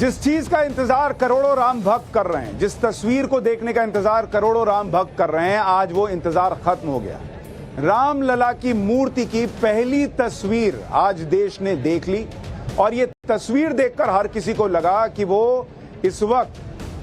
जिस चीज का इंतजार करोड़ों राम भक्त कर रहे हैं, जिस तस्वीर को देखने का इंतजार करोड़ों राम भक्त कर रहे हैं, आज वो इंतजार खत्म हो गया। रामलला की मूर्ति की पहली तस्वीर आज देश ने देख ली और ये तस्वीर देखकर हर किसी को लगा कि वो इस वक्त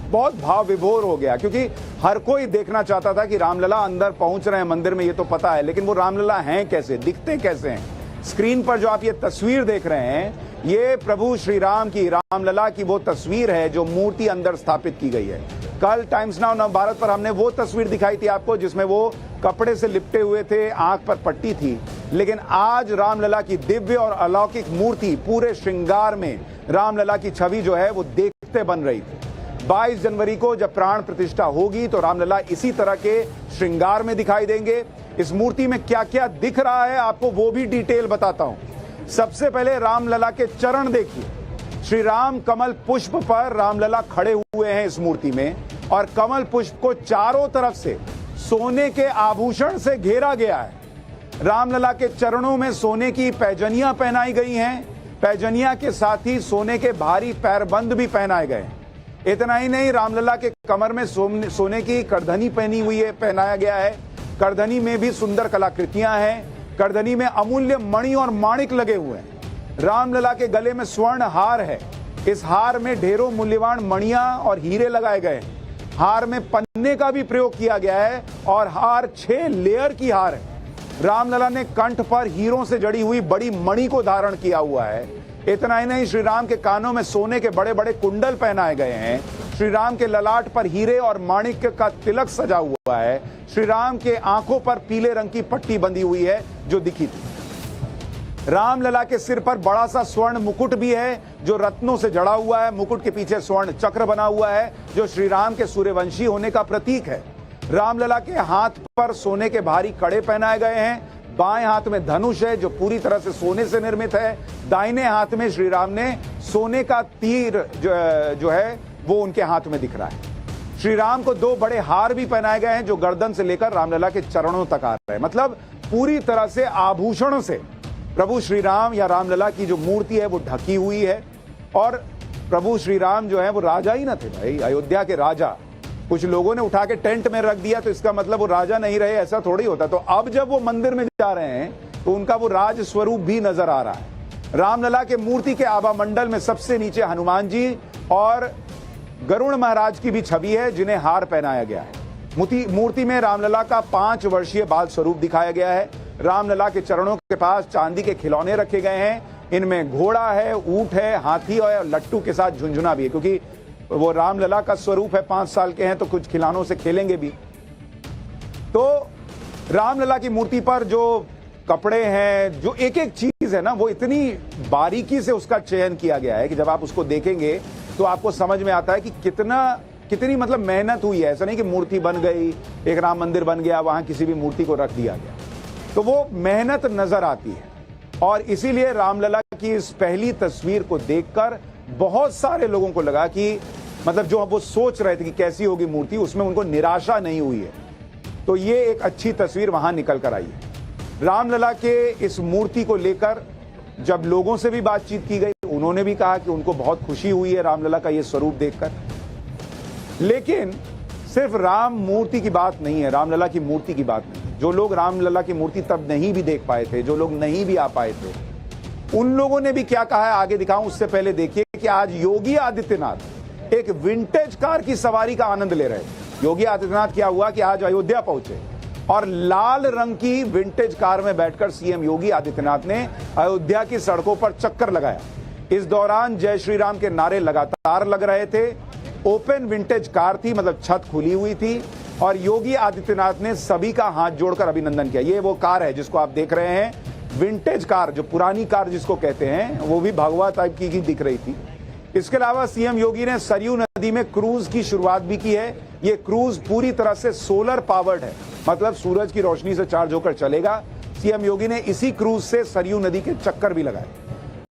बहुत भाव विभोर हो गया, क्योंकि हर कोई देखना चाहता था कि रामलला अंदर पहुंच रहे हैं मंदिर में, ये तो पता है, लेकिन वो रामलला हैं कैसे, दिखते कैसे हैं। स्क्रीन पर जो आप ये तस्वीर देख रहे हैं, ये प्रभु श्री राम की, रामलला की वो तस्वीर है जो मूर्ति अंदर स्थापित की गई है। कल टाइम्स नाउ नवभारत पर हमने वो तस्वीर दिखाई थी आपको जिसमें वो कपड़े से लिपटे हुए थे, आंख पर पट्टी थी, लेकिन आज रामलला की दिव्य और अलौकिक मूर्ति पूरे श्रृंगार में रामलला की छवि जो है वो देखते बन रही थी। 22 जनवरी को जब प्राण प्रतिष्ठा होगी तो रामलला इसी तरह के श्रृंगार में दिखाई देंगे। इस मूर्ति में क्या क्या दिख रहा है आपको वो भी डिटेल बताता हूं। सबसे पहले रामलला के चरण देखिए। श्री राम कमल पुष्प पर रामलला खड़े हुए हैं इस मूर्ति में, और कमल पुष्प को चारों तरफ से सोने के आभूषण से घेरा गया है। रामलला के चरणों में सोने की पैजनियां पहनाई गई हैं, पैजनिया के साथ ही सोने के भारी पैरबंद भी पहनाए गए। इतना ही नहीं, रामलला के कमर में सोने की करधनी पहनी हुई है, पहनाया गया है। करधनी में भी सुंदर कलाकृतियां हैं। करधनी में अमूल्य मणि और माणिक लगे हुए हैं। रामलला के गले में स्वर्ण हार है। इस हार में ढेरों मूल्यवान मणियां और हीरे लगाए गए हैं। हार में पन्ने का भी प्रयोग किया गया है और हार 6 लेयर की हार है। रामलला ने कंठ पर हीरों से जड़ी हुई बड़ी मणि को धारण किया हुआ है। इतना ही नहीं, श्री राम के कानों में सोने के बड़े बड़े कुंडल पहनाए गए हैं। श्री राम के ललाट पर हीरे और माणिक का तिलक सजा हुआ है। श्री राम के आंखों पर पीले रंग की पट्टी बंधी हुई है जो दिखी थी। रामलला के सिर पर बड़ा सा स्वर्ण मुकुट भी है जो रत्नों से जड़ा हुआ है। मुकुट के पीछे स्वर्ण चक्र बना हुआ है जो श्री राम के सूर्यवंशी होने का प्रतीक है। रामलला के हाथ पर सोने के भारी कड़े पहनाए गए हैं। बाएं हाथ में धनुष है जो पूरी तरह से सोने से निर्मित है। दाहिने हाथ में श्री राम ने सोने का तीर जो है वो उनके हाथ में दिख रहा है। श्री राम को 2 बड़े हार भी पहनाए गए हैं जो गर्दन से लेकर रामलला के चरणों तक आ रहे हैं। मतलब पूरी तरह से आभूषणों से प्रभु श्री राम या रामलला की जो मूर्ति है वो ढकी हुई है। और प्रभु श्री राम जो है वो राजा ही न थे भाई, अयोध्या के राजा। कुछ लोगों ने उठा के टेंट में रख दिया तो इसका मतलब वो राजा नहीं रहे, ऐसा थोड़ी होता। तो अब जब वो मंदिर में जा रहे हैं तो उनका वो राज स्वरूप भी नजर आ रहा है। रामलला के मूर्ति के आभा मंडल में सबसे नीचे हनुमान जी और गरुड़ महाराज की भी छवि है जिन्हें हार पहनाया गया है। मूर्ति में रामलला का 5 वर्षीय बाल स्वरूप दिखाया गया है। रामलला के चरणों के पास चांदी के खिलौने रखे गए हैं। इनमें घोड़ा है, ऊंट है, हाथी और लट्टू के साथ झुंझुना भी है, क्योंकि वो रामलला का स्वरूप है, 5 साल के हैं तो कुछ खिलौनों से खेलेंगे भी। तो रामलला की मूर्ति पर जो कपड़े हैं, जो एक एक चीज है ना, वो इतनी बारीकी से उसका चयन किया गया है कि जब आप उसको देखेंगे तो आपको समझ में आता है कि कितनी मतलब मेहनत हुई है। ऐसा नहीं कि मूर्ति बन गई, एक राम मंदिर बन गया, वहां किसी भी मूर्ति को रख दिया गया। तो वो मेहनत नजर आती है। और इसीलिए रामलला की इस पहली तस्वीर को देखकर बहुत सारे लोगों को लगा कि मतलब जो वो सोच रहे थे कि कैसी होगी मूर्ति, उसमें उनको निराशा नहीं हुई है। तो ये एक अच्छी तस्वीर वहां निकल कर आई है। रामलला के इस मूर्ति को लेकर जब लोगों से भी बातचीत की गई, उन्होंने भी कहा कि उनको बहुत खुशी हुई है रामलला का ये स्वरूप देखकर। लेकिन सिर्फ राम मूर्ति की बात नहीं है, रामलला की मूर्ति की बात नहीं। जो लोग रामलला की मूर्ति तब नहीं भी देख पाए थे, जो लोग नहीं भी आ पाए थे, उन लोगों ने भी क्या कहा है आगे दिखाऊं उससे पहले देखिए कि आज योगी आदित्यनाथ एक विंटेज कार की सवारी का आनंद ले रहे हैं। योगी आदित्यनाथ क्या हुआ कि आज अयोध्या पहुंचे और लाल रंग की विंटेज कार में बैठकर सीएम योगी आदित्यनाथ ने अयोध्या की सड़कों पर चक्कर लगाया। इस दौरान जय श्री राम के नारे लगातार लग रहे थे। ओपन विंटेज कार थी, मतलब छत खुली हुई थी, और योगी आदित्यनाथ ने सभी का हाथ जोड़कर अभिनंदन किया। ये वो कार है जिसको आप देख रहे हैं, विंटेज कार, जो पुरानी कार जिसको कहते हैं, वो भी भगवा टाइप की दिख रही थी। इसके अलावा सीएम योगी ने सरयू नदी में क्रूज की शुरुआत भी की है। ये क्रूज पूरी तरह से सोलर पावर्ड है, मतलब सूरज की रोशनी से चार्ज होकर चलेगा। सीएम योगी ने इसी क्रूज से सरयू नदी के चक्कर भी लगाए।